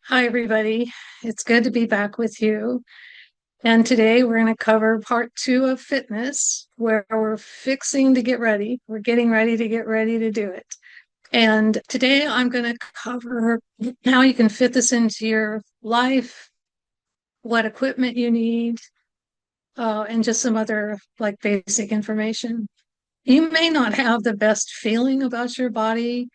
Hi, everybody. It's good to be back with you. And today we're going to cover part two of fitness, where we're fixing to get ready. We're getting ready to get ready to do it. And today I'm going to cover how you can fit this into your life, what equipment you need, and just some other like basic information. You may not have the best feeling about your body.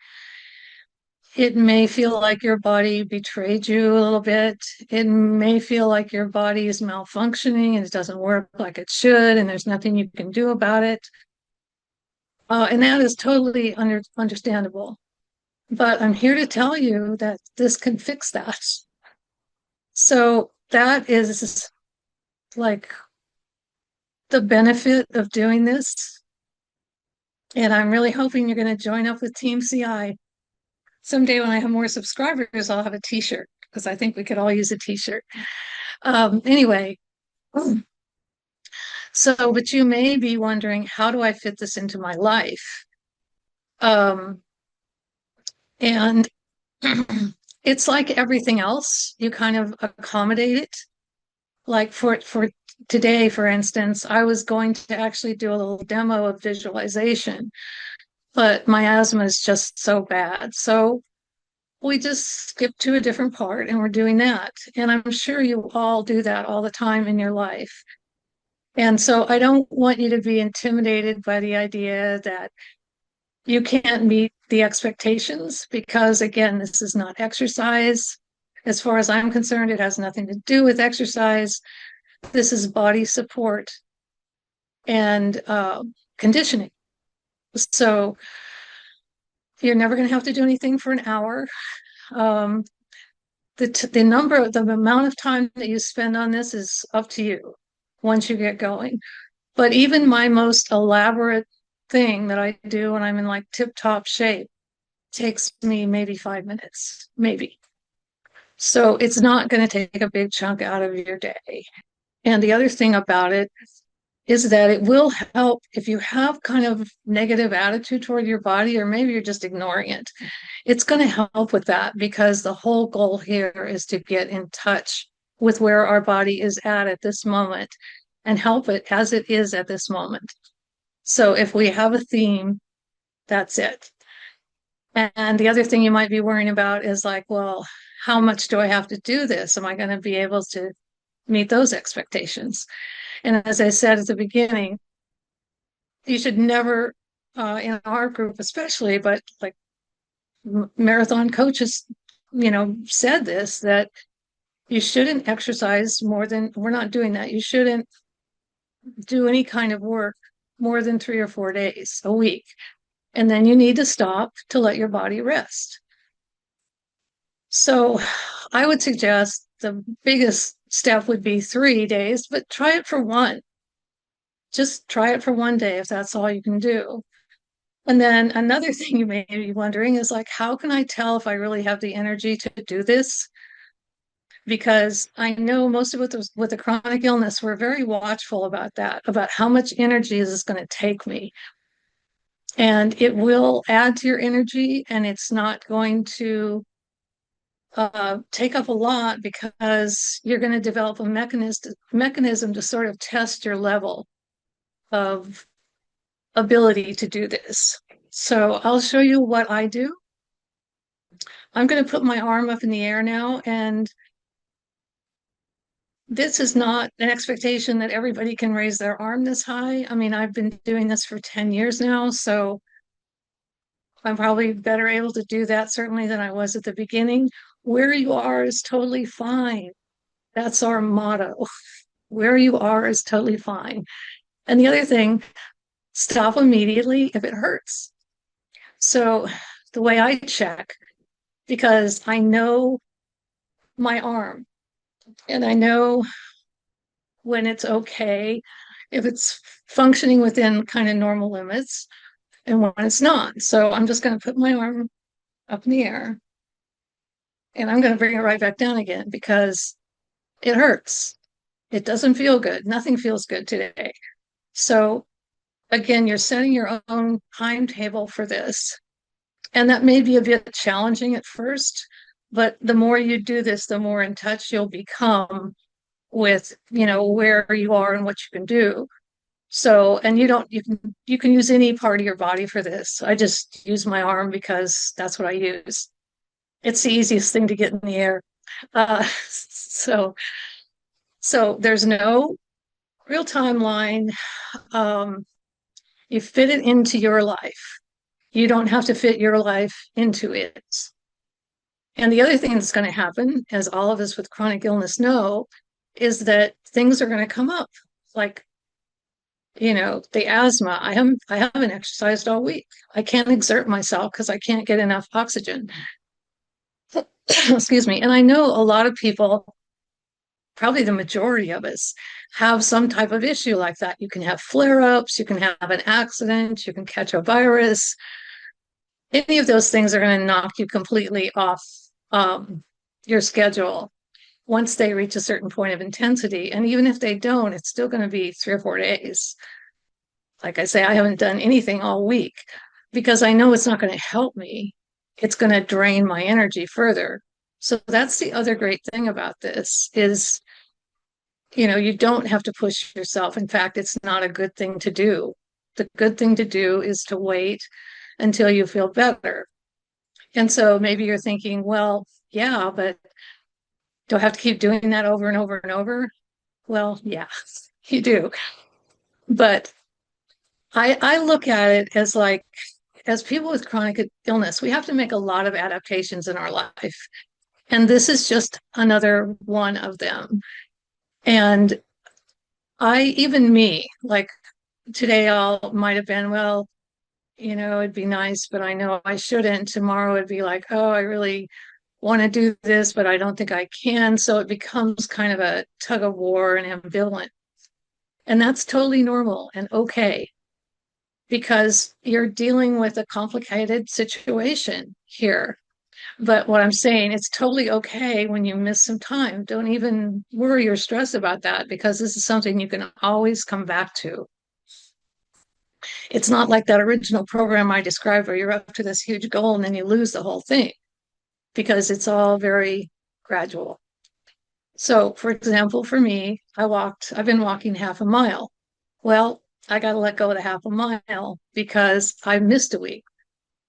It may feel like your body betrayed you a little bit. It may feel like your body is malfunctioning and it doesn't work like it should, and there's nothing you can do about it. And that is totally understandable. But I'm here to tell you that this can fix that. So that is like the benefit of doing this. And I'm really hoping you're going to join up with Team CI. Someday when I have more subscribers, I'll have a t-shirt because I think we could all use a t-shirt. Anyway, but you may be wondering, how do I fit this into my life? Um, and it's like everything else, you kind of accommodate it. Like for today, for instance, I was going to actually do a little demo of visualization, but my asthma is just so bad. So we just skipped to a different part and we're doing that. And I'm sure you all do that all the time in your life. And so I don't want you to be intimidated by the idea that you can't meet the expectations because, again, this is not exercise. As far as I'm concerned, it has nothing to do with exercise. This is body support and conditioning. So you're never going to have to do anything for an hour. Um, the amount of time that you spend on this is up to you once you get going. But even my most elaborate thing that I do when I'm in like tip-top shape takes me maybe 5 minutes, maybe. So it's not going to take a big chunk out of your day. And the other thing about it is that it will help if you have kind of negative attitude toward your body, or maybe you're just ignoring it. It's going to help with that because the whole goal here is to get in touch with where our body is at this moment and help it as it is at this moment. So if we have a theme, that's it. And the other thing you might be worrying about is like, well, how much do I have to do this? Am I going to be able to meet those expectations? And as I said at the beginning, you should never, in our group especially, but like marathon coaches, said this, that you shouldn't exercise more than, we're not doing that. You shouldn't do any kind of work more than 3 or 4 days a week. And then you need to stop to let your body rest. So I would suggest the biggest step would be 3 days, but try it for one. Just try it for one day if that's all you can do. And then another thing you may be wondering is like, how can I tell if I really have the energy to do this? Because I know most of it with a chronic illness, we're very watchful about that, about how much energy is this going to take me. And it will add to your energy, and it's not going to take up a lot because you're going to develop a mechanism to sort of test your level of ability to do this. So I'll show you what I do. I'm going to put my arm up in the air now, and this is not an expectation that everybody can raise their arm this high. I mean, I've been doing this for 10 years now, so I'm probably better able to do that certainly than I was at the beginning. Where you are is totally fine. That's our motto. Where you are is totally fine. And the other thing, stop immediately if it hurts. So the way I check, because I know my arm and I know when it's okay, if it's functioning within kind of normal limits and when it's not. So I'm just going to put my arm up in the air and I'm going to bring it right back down again because it hurts. It doesn't feel good. Nothing feels good today. So again, you're setting your own timetable for this. And that may be a bit challenging at first, But the more you do this, the more in touch you'll become with, where you are and what you can do. So, and you can use any part of your body for this. I just use my arm because that's what I use. It's the easiest thing to get in the air. So there's no real timeline. Um, you fit it into your life. You don't have to fit your life into it. And the other thing that's going to happen, as all of us with chronic illness know, is that things are going to come up. Like, the asthma. I haven't exercised all week. I can't exert myself because I can't get enough oxygen. Excuse me. And I know a lot of people, probably the majority of us, have some type of issue like that. You can have flare-ups, you can have an accident, you can catch a virus. Any of those things are going to knock you completely off your schedule once they reach a certain point of intensity. And even if they don't, it's still going to be 3 or 4 days. Like I say, I haven't done anything all week because I know it's not going to help me. It's going to drain my energy further. So that's the other great thing about this is, you don't have to push yourself. In fact, it's not a good thing to do. The good thing to do is to wait until you feel better. And so maybe you're thinking, well, yeah, but do I have to keep doing that over and over and over? Well, yeah, you do. But I look at it as like, as people with chronic illness, we have to make a lot of adaptations in our life. And this is just another one of them. And even me, like today, I'll might have been, well, it'd be nice, but I know I shouldn't. Tomorrow it'd be like, oh, I really want to do this, but I don't think I can. So it becomes kind of a tug of war and ambivalent. And that's totally normal and okay, because you're dealing with a complicated situation here. But what I'm saying, it's totally okay when you miss some time. Don't even worry or stress about that because this is something you can always come back to. It's not like that original program I described where you're up to this huge goal and then you lose the whole thing because it's all very gradual. So, for example, for me, I've been walking half a mile. Well, I got to let go of the half a mile because I missed a week.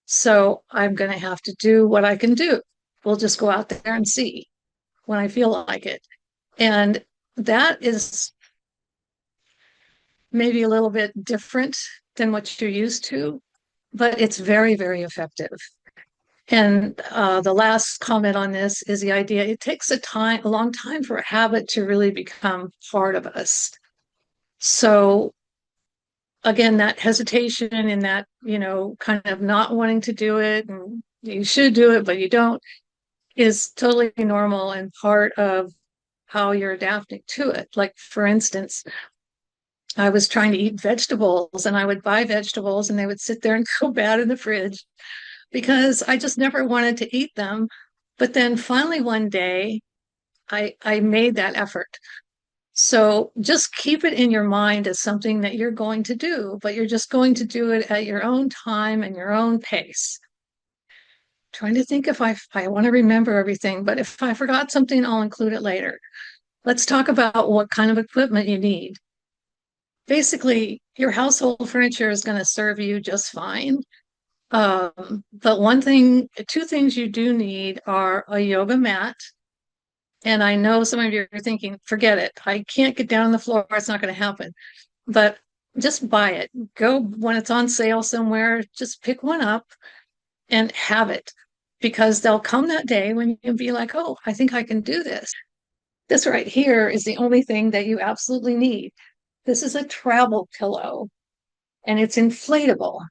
So I'm going to have to do what I can do. We'll just go out there and see when I feel like it. And that is maybe a little bit different than what you're used to, but it's very, very effective. And the last comment on this is the idea it takes a long time for a habit to really become part of us. So again, that hesitation and that, kind of not wanting to do it and you should do it, but you don't, is totally normal and part of how you're adapting to it. Like, for instance, I was trying to eat vegetables and I would buy vegetables and they would sit there and go bad in the fridge because I just never wanted to eat them. But then finally one day I made that effort. So just keep it in your mind as something that you're going to do, but you're just going to do it at your own time and your own pace. Trying to think if I want to remember everything, but if I forgot something, I'll include it later. Let's talk about what kind of equipment you need. Basically, your household furniture is going to serve you just fine. But two things you do need are a yoga mat. And I know some of you are thinking, forget it. I can't get down on the floor. It's not going to happen. But just buy it. Go when it's on sale somewhere, just pick one up and have it because there'll come that day when you'll be like, oh, I think I can do this. This right here is the only thing that you absolutely need. This is a travel pillow and it's inflatable.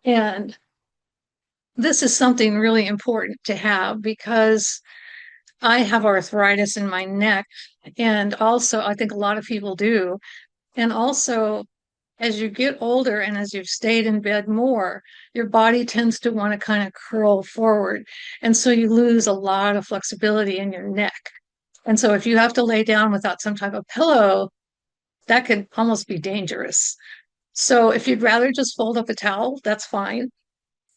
And this is something really important to have because I have arthritis in my neck. And also, I think a lot of people do. And also, as you get older and as you've stayed in bed more, your body tends to want to kind of curl forward. And so you lose a lot of flexibility in your neck. And so if you have to lay down without some type of pillow, that could almost be dangerous. So if you'd rather just fold up a towel, that's fine.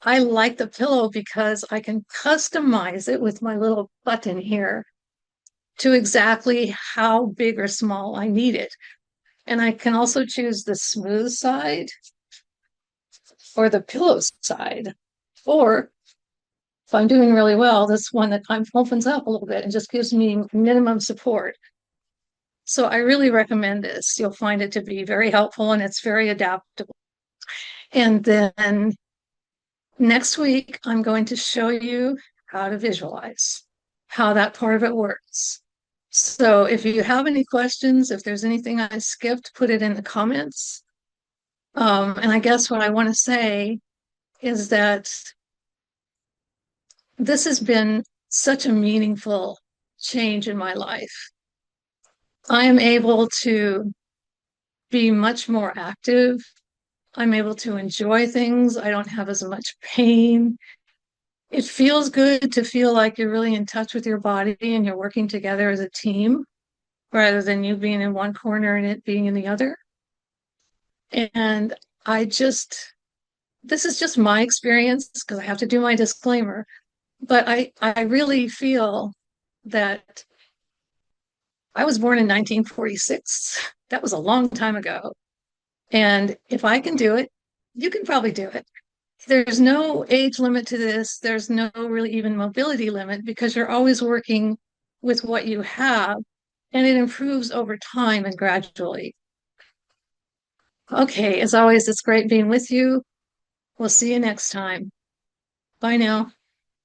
I like the pillow because I can customize it with my little button here to exactly how big or small I need it. And I can also choose the smooth side or the pillow side. Or if I'm doing really well, this one that kind of opens up a little bit and just gives me minimum support. So I really recommend this. You'll find it to be very helpful and it's very adaptable. And then next week, I'm going to show you how to visualize, how that part of it works. So if you have any questions, if there's anything I skipped, put it in the comments. And I guess what I want to say is that this has been such a meaningful change in my life. I am able to be much more active. I'm able to enjoy things. I don't have as much pain. It feels good to feel like you're really in touch with your body and you're working together as a team rather than you being in one corner and it being in the other. And I just, this is just my experience because I have to do my disclaimer, but I really feel that I was born in 1946. That was a long time ago. And if I can do it, you can probably do it. There's no age limit to this. There's no really even mobility limit because you're always working with what you have and it improves over time and gradually. Okay, as always, it's great being with you. We'll see you next time. Bye now.